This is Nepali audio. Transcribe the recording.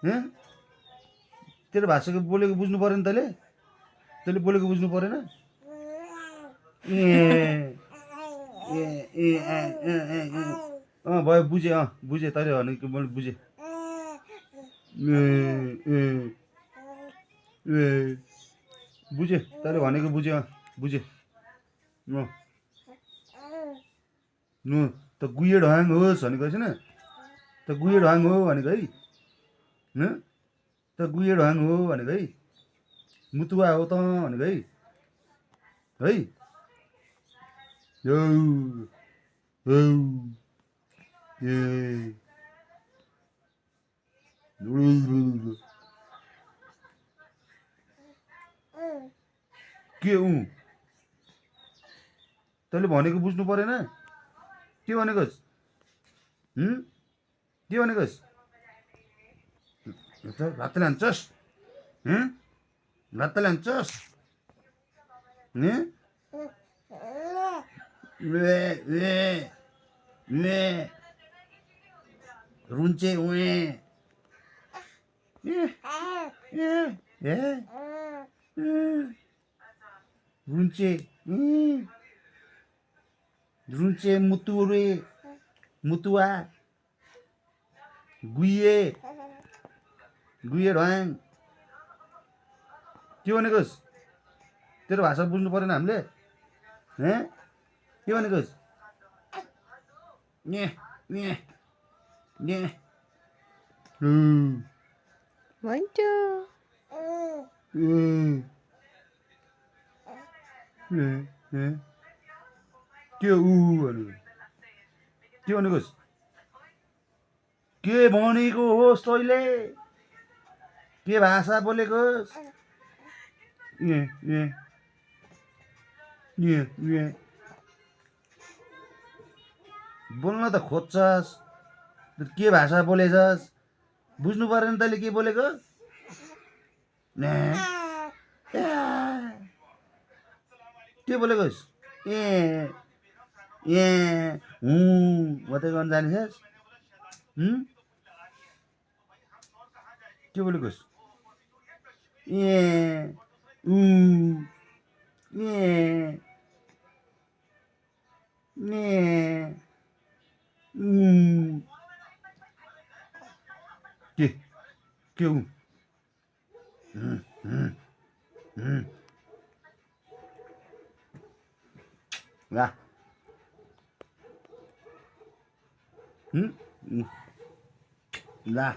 हैं तेरो भाषाको बोलेको बुझ्नु परेन तैँले बोलेको बुझ्नु परेन ए ए ए भयो बुझेँ तैँले भनेको मैले बुझेँ बुझेँ तैँले भनेको बुझेँ बुझेँ त गुये ढाङ होस् भनेको छैन त गुये ढाङ हो भनेको है त गुये ढाङ हो भनेको है मुतुवा हो त भनेको है यौ यौ के तैँले भनेको बुझ्नु परेन के भनेकोस् के भनेकोस् भातले हान्छस् भातले हान्छस् रुन्चे रुन्चे रुन्चे मुतुरे मुतुवा गुये गुये ढाङ के भनेकोस् तेरो भाषा बुझ्नु परेन हामीले के भनेकोस् के भनेकोस् के भनेको होस् तैँले के भाषा बोलेकोस् बोल्न त खोज्छस् के भाषा बोलेछस् बुझ्नु परेन तैँले के बोलेको के बोलेकोस् मात्रै गर्न जानेछस् के बोलेकोस् के ला